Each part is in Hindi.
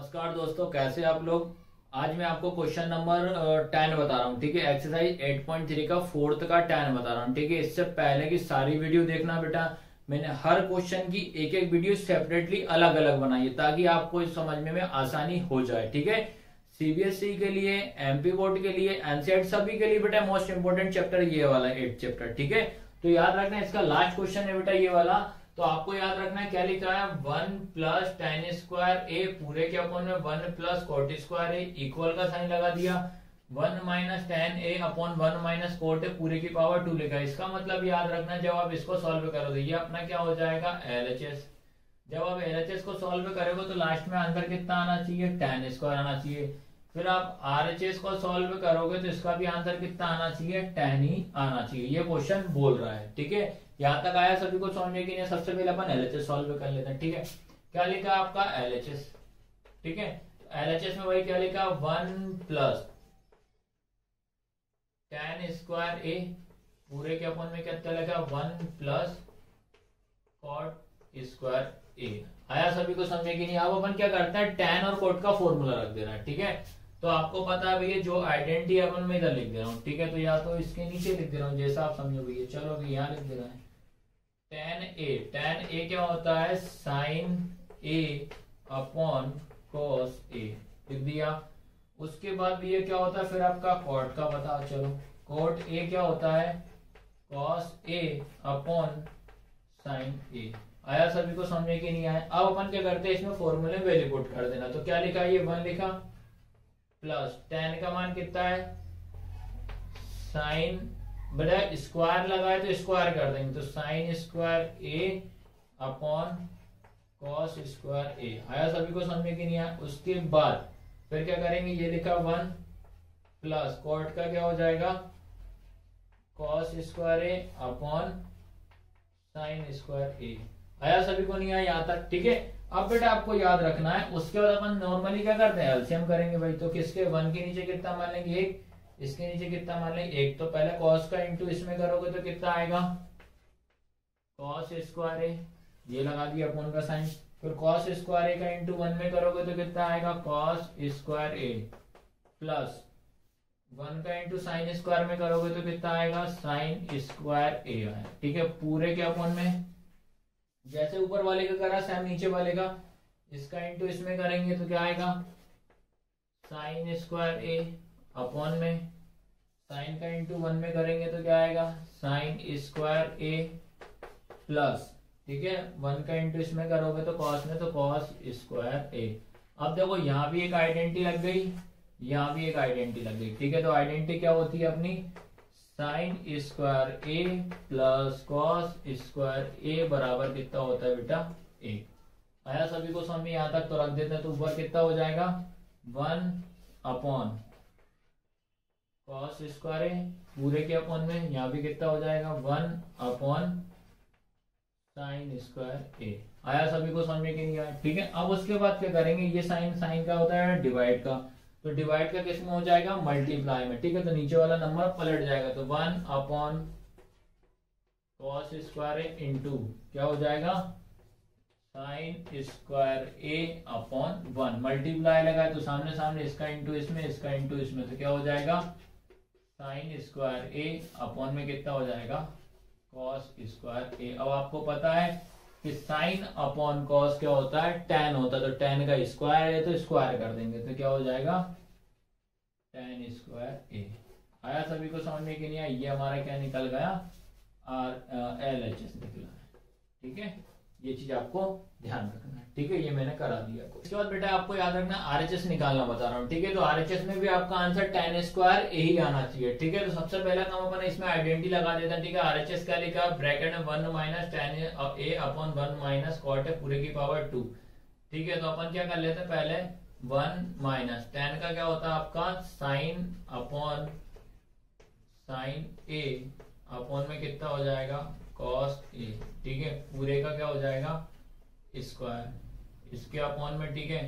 नमस्कार दोस्तों, कैसे आप लोग। आज मैं आपको क्वेश्चन नंबर 10 बता रहा हूँ। ठीक है, एक्सरसाइज 8.3 का फोर्थ का 10 बता रहा हूँ। ठीक है, इससे पहले की सारी वीडियो देखना बेटा। मैंने हर क्वेश्चन की एक एक वीडियो सेपरेटली अलग अलग बनाई है ताकि आपको इस समझने में आसानी हो जाए। ठीक है, सीबीएसई के लिए, एमपी बोर्ड के लिए, एनसीईआरटी सभी के लिए बेटा मोस्ट इंपोर्टेंट चैप्टर ये वाला 8 चैप्टर। ठीक है, तो याद रखना इसका लास्ट क्वेश्चन है बेटा ये वाला। तो आपको याद रखना है क्या लिखा है, 1 प्लस टेन स्क्वायर ए पूरे के अपॉन में 1 प्लस कोट स्क्वायर ए इक्वल का साइन लगा दिया। 1 minus ten a upon 1 minus cot A पूरे की पावर 2 लिखा है। इसका मतलब याद रखना जब आप इसको सॉल्व करोगे ये अपना क्या हो जाएगा, एलएचएस। जब आप एलएचएस को सॉल्व करोगे तो लास्ट में आंसर कितना आना चाहिए, टेन स्क्वायर आना चाहिए। फिर आप आरएचएस को सॉल्व करोगे तो इसका भी आंसर कितना आना चाहिए, टेन ही आना चाहिए। ये क्वेश्चन बोल रहा है। ठीक है, यहां तक आया सभी को समझने की नहीं। सबसे पहले अपन एलएचएस सॉल्व कर लेते हैं। ठीक है, क्या लिखा आपका एलएचएस। ठीक है, एलएचएस में वही क्या लिखा, 1 प्लस टेन स्क्वायर ए पूरे के अपन में कितना लगा, 1 प्लस कॉट स्क्वायर ए। आया सभी को समझने की नहीं। अब अपन क्या करते हैं, टेन और कोट का फॉर्मूला रख देना है। ठीक है, तो आपको पता है भैया जो आइडेंटिटी अपन में इधर लिख दे रहा हूँ। ठीक है, तो या तो इसके नीचे लिख दे रहा हूँ जैसा आप समझो भैया। चलो अभी यहाँ लिख दे रहा है टेन ए क्या होता है, sign A upon cos A लिख दिया। उसके बाद भी ये क्या होता है, फिर आपका कॉट का पता। चलो कॉट ए क्या होता है, कॉस ए अपॉन साइन ए। आया सभी को समझने की नहीं आया। अब अपन क्या करते हैं, इसमें फॉर्मूले वैल्यू पुट कर देना। तो क्या लिखा, ये 1 लिखा प्लस टेन का मान कितना है, साइन बड़ा स्क्वायर लगाए तो स्क्वायर कर देंगे, तो साइन स्क्वायर ए अपॉन कॉस स्क्वायर ए। आया सभी को समझने की नहीं आया। उसके बाद फिर क्या करेंगे, ये लिखा 1 प्लस कॉट का क्या हो जाएगा, कॉस स्क्वायर ए अपॉन साइन स्क्वायर ए। आया सभी को नहीं आया यहाँ तक। ठीक है, अब बेटा आपको याद रखना है। उसके बाद अपन नॉर्मली क्या करते हैं, एलसीएम करेंगे भाई। तो किसके 1 के नीचे कितना मान लेंगे, 1, इसके नीचे कितना मान लेंगे 1। तो पहले कॉस का इंटू इसमें करोगे तो कितना आएगा, कॉस स्क्वायर ए, ये लगा दिया अपन का साइन। फिर कॉस स्क्वायर ए का इंटू 1 में करोगे तो कितना आएगा, कॉस स्क्वायर ए प्लस 1 का इंटू साइन स्क्वायर में करोगे तो कितना आएगा, साइन स्क्वायर ए आया। ठीक है, पूरे के अपन में जैसे ऊपर वाले का करा सेम नीचे वाले का, इसका इंटू इसमें करेंगे तो क्या आएगा, साइन स्क्वायर ए अपॉन में साइन का इंटू 1 में करेंगे तो क्या आएगा, साइन स्क्वायर ए प्लस, ठीक है 1 का इंटू इसमें करोगे तो कॉस में, तो कॉस स्क्वायर ए। अब देखो यहाँ भी एक आइडेंटिटी लग गई, यहाँ भी एक आइडेंटिटी लग गई। ठीक है, तो आइडेंटिटी क्या होती है अपनी, साइन स्क्वायर ए प्लस कॉस स्क्वायर ए बराबर कितना होता है बेटा, 1। आया सभी को समझ में, यहाँ तक तो रख देते हैं। तो ऊपर कितना हो जाएगा, 1 अपॉन कॉस स्क्वायर ए पूरे के अपॉन में, यहाँ भी कितना हो जाएगा 1 अपॉन साइन स्क्वायर ए। आया सभी को समझ में कि नहीं आया। ठीक है, अब उसके बाद क्या करेंगे, ये साइन साइन का होता है डिवाइड का, तो डिवाइड का किस में हो जाएगा, मल्टीप्लाई में। ठीक है, तो नीचे वाला नंबर पलट जाएगा, तो 1 अपॉन कॉस स्क्वायर ए इंटू क्या हो जाएगा, साइन स्क्वायर ए अपॉन 1। मल्टीप्लाई लगाए तो सामने सामने, इसका इंटू इसमें, इसका इंटू इसमें, तो क्या हो जाएगा, साइन स्क्वायर ए अपॉन में कितना हो जाएगा, कॉस स्क्वायर ए। अब आपको पता है कि साइन अपॉन कॉस क्या होता है, टेन होता है, तो टेन का स्क्वायर है तो स्क्वायर कर देंगे, तो क्या हो जाएगा, टेन स्क्वायर ए। आया सभी को समझ में कि नहीं आया। ये हमारा क्या निकल गया, LHS निकला है। ठीक है, ये चीज आपको ध्यान रखना है। ठीक है, ये मैंने करा दिया। इसके बाद बेटा आपको याद रखना RHS निकालना बता रहा हूँ। ठीक है, तो RHS में भी आपका आंसर टेन स्क्वायर ए ही आना चाहिए। ठीक है, तो सबसे पहला काम अपन इसमें आइडेंटिटी लगा देते हैं। ठीक है, RHS क्या लिखा, ब्रैकेट में 1 minus ten a upon 1 minus cot a पूरे की पावर 2। ठीक है, तो अपन क्या कर लेते हैं, पहले 1 माइनस टेन का क्या होता है आपका, साइन अपॉन साइन ए अपॉन में कितना हो जाएगा, कॉस ए। ठीक है, पूरे का क्या हो जाएगा, स्क्वायर, इसके अपॉन में। ठीक है,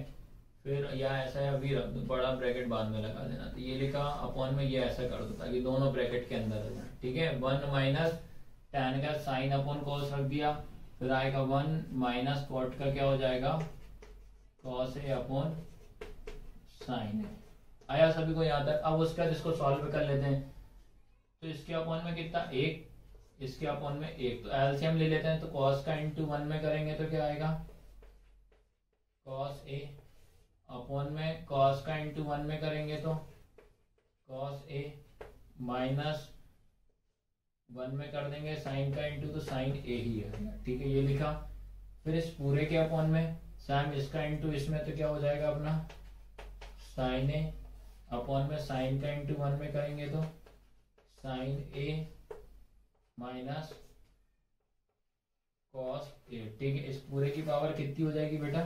फिर या ऐसा है, अभी रख दो, बड़ा ब्रैकेट बाद में लगा देना। तो ये लिखा अपॉन में, ये ऐसा कर दो ताकि दोनों ब्रैकेट के अंदर आ जाए। ठीक है, 1 माइनस टेन का साइन अपॉन कॉस रख दिया, फिर आएगा 1 माइनस कॉट का क्या हो जाएगा, कॉस ए अपॉन साइन ए। आया सभी को यहाँ तक? अब उसके बाद इसको सॉल्व कर लेते हैं। तो इसके अपॉन में कितना, 1, इसके अपॉन में 1, तो एलसीएम ले लेते हैं। तो कॉस का इंटू 1 में करेंगे तो क्या आएगा, कॉस ए, अपॉन में कॉस का इंटू 1 में करेंगे तो कॉस ए, माइनस 1 में कर देंगे साइन का इंटू, तो साइन ए ही है। ठीक है, ये लिखा। फिर इस पूरे के अपॉन में साइन इसका इंटू इसमें, तो क्या हो जाएगा अपना साइन ए, अपॉन में साइन का इंटू 1 में करेंगे तो sign A minus cos A. ठीक है, इस पूरे की पावर कितनी हो जाएगी बेटा,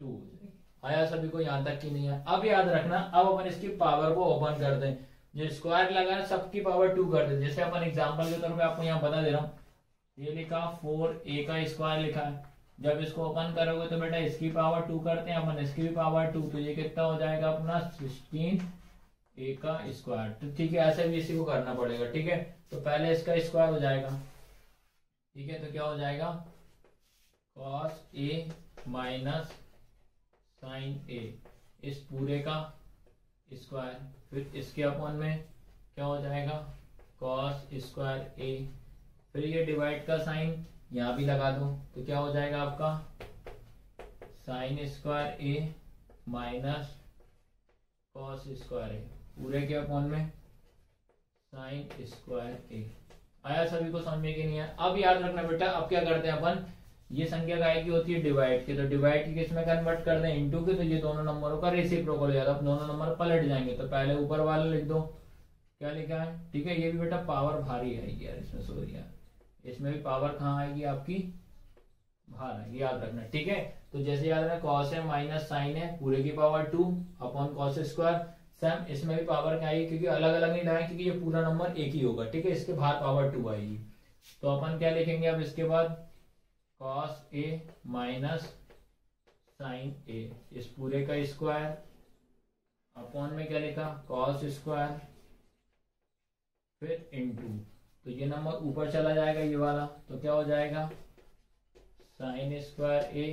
2 हो जाएगी। आया सभी को यहाँ तक कि नहीं है? अब याद रखना, अब अपन इसकी पावर को ओपन कर दें, जो स्क्वायर लगा है सबकी पावर 2 कर दें। जैसे अपन एग्जांपल के तौर पे आपको यहाँ बता दे रहा हूँ, ये लिखा 4a का स्क्वायर लिखा है। जब इसको ओपन करोगे तो बेटा इसकी पावर 2 करते हैं अपन, इसकी भी पावर 2, तो ये कितना हो जाएगा अपना 16a का स्क्वायर। तो ठीक है, ऐसे भी इसी को करना पड़ेगा। ठीक है, तो पहले इसका स्क्वायर हो जाएगा। ठीक है, तो क्या हो जाएगा कॉस ए माइनस साइन ए, इस पूरे का स्क्वायर। फिर इसके अपॉन में क्या हो जाएगा कॉस स्क्वायर ए। फिर ये डिवाइड का साइन यहाँ भी लगा दो, तो क्या हो जाएगा आपका साइन स्क्वायर ए माइनस कॉस स्क्वायर ए, पूरे के अपॉन में साइन स्क्वायर ए। आया सभी को समझ में कि नहीं है? अब याद रखना बेटा, अब क्या करते हैं अपन, ये संख्या काय की होती है डिवाइड की, तो डिवाइड की किसमें कन्वर्ट कर दें, इनटू की। तो ये दोनों नंबरों का रेसिप्रोकल हो, अब दोनों नंबर पलट जाएंगे। तो पहले ऊपर वाला लिख दो, क्या लिखा है। ठीक है, ये भी बेटा पावर भारी आएगी यार इसमें, सॉरी यार, इसमें भी पावर कहाँ आएगी आपकी, बाहर आएगी, याद रखना। ठीक है, तो जैसे याद रखना कॉस है माइनस साइन है, पूरे की power 2 upon cos square. Same इसमें भी पावर क्या आएगी, क्योंकि अलग अलग नहीं लगाए, क्योंकि ये पूरा नंबर एक ही होगा। ठीक है, इसके बाहर पावर 2 आएगी। तो अपन क्या लिखेंगे अब इसके बाद, कॉस ए माइनस साइन ए, इस पूरे का स्क्वायर, अपॉन में क्या लिखा कॉस स्क्वायर, फिर इनटू। तो ये नंबर ऊपर चला जाएगा ये वाला, तो क्या हो जाएगा साइन स्क्वायर ए,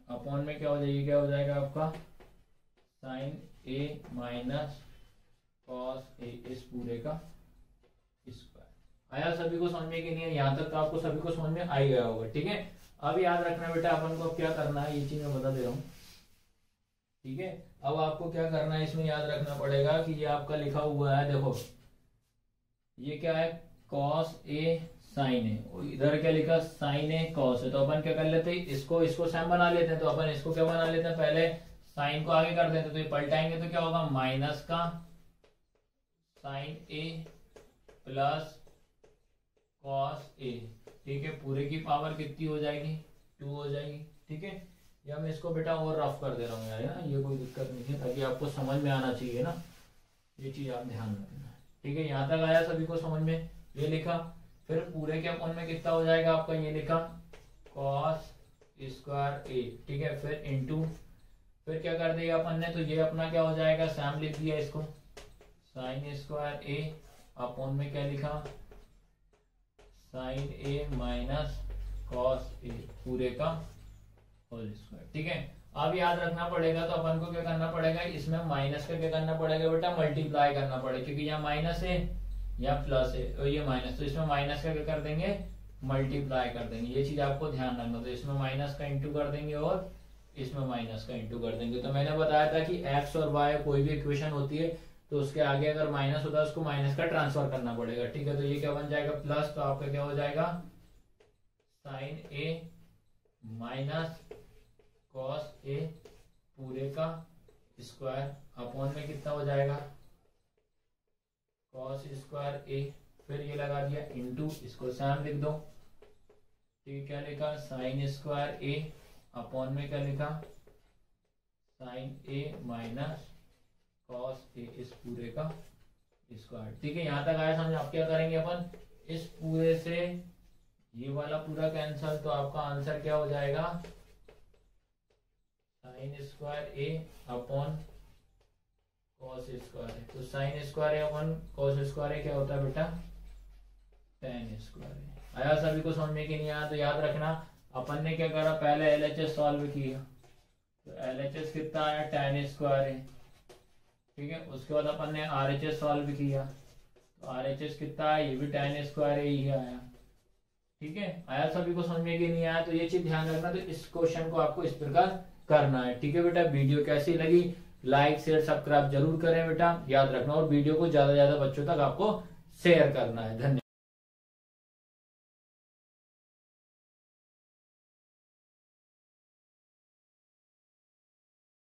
अपॉन में क्या हो जाएगी, क्या हो जाएगा आपका sign A minus cos A, इस पूरे का स्क्वायर। आया सभी को समझ में कि नहीं है? यहाँ तक तो आपको सभी को समझ में आ ही गया होगा। ठीक है, अब याद रखना बेटा, अपन को क्या करना है, ये चीज मैं बता दे रहा हूँ। ठीक है, अब आपको क्या करना है, इसमें याद रखना पड़ेगा कि ये आपका लिखा हुआ है, देखो ये क्या है कॉस ए साइन है, इधर क्या लिखा साइन ए कॉस है। तो अपन क्या कर लेते हैं, इसको साइन बना लेते हैं। तो अपन इसको क्या बना लेते हैं, पहले साइन को आगे कर देते हैं, तो ये पलटाएंगे तो क्या होगा माइनस का sign A plus cos A. ठीक है, पूरे की पावर कितनी हो जाएगी 2 हो जाएगी। ठीक है, या मैं इसको बेटा और रफ कर दे रहा हूँ यार, है ना, ये कोई दिक्कत नहीं है, ताकि आपको समझ में आना चाहिए ना, ये चीज आप ध्यान रखना। ठीक है, यहाँ तक आया सभी को समझ में, ये लिखा। फिर पूरे के अपॉन में कितना हो जाएगा आपका, ये लिखा कॉस स्क्वायर ए। ठीक है, फिर इनटू, फिर क्या कर दिया अपन ने, तो ये अपना क्या हो जाएगा, सैम लिख दिया इसको, साइन स्क्वायर ए, अपॉन में क्या लिखा sign A minus cos A, पूरे का होल स्क्वायर। ठीक है, अब याद रखना पड़ेगा, तो अपन को क्या करना पड़ेगा, इसमें माइनस का क्या करना पड़ेगा बेटा, मल्टीप्लाई करना पड़ेगा, क्योंकि यहाँ माइनस है या प्लस है, और ये माइनस, तो इसमें माइनस का क्या कर देंगे, मल्टीप्लाई कर देंगे। ये चीज आपको ध्यान रखना, तो इसमें माइनस का इंटू कर देंगे और इसमें माइनस का इंटू कर देंगे। तो मैंने बताया था कि एक्स और वाई कोई भी इक्वेशन होती है, तो उसके आगे अगर माइनस होता है उसको माइनस का ट्रांसफर करना पड़ेगा। ठीक है, तो ये क्या बन जाएगा प्लस, तो आपका क्या हो जाएगा sign A minus cos A, पूरे का स्क्वायर, अपॉन में कितना हो जाएगा कॉस स्क्वायर ए। फिर ये लगा दिया इनटू, इसको सैम लिख दो। ठीक, क्या लिखा साइन स्क्वायर ए, अपॉन में क्या लिखा sign A minus cos A, इस पूरे का स्क्वायर। ठीक है, यहां तक आया समझ। आप क्या करेंगे, अपन इस पूरे से ये वाला पूरा कैंसल, तो आपका आंसर क्या हो जाएगा साइन स्क्वायर ए अपॉन कॉस स्क्वायर। तो साइन स्क्वायर ए अपॉन कॉस स्क्वायर क्या होता है बेटा टेन स्क्वायर। आया सभी को समझ में कि नहीं आया? तो याद रखना, अपन ने क्या करा, पहले LHS सॉल्व किया, तो LHS कितना आया, tan स्क्वायर है। ठीक है, उसके बाद अपन ने RHS सॉल्व किया, तो RHS कितना है, ये भी tan स्क्वायर है, ही आया। ठीक है, आया सभी को समझ में कि नहीं आया, तो ये चीज ध्यान रखना। तो इस क्वेश्चन को आपको इस प्रकार करना है। ठीक है बेटा, वीडियो कैसी लगी लाइक शेयर सब्सक्राइब जरूर करें बेटा, याद रखना, और वीडियो को ज्यादा से ज्यादा बच्चों तक आपको शेयर करना है। धन्यवाद।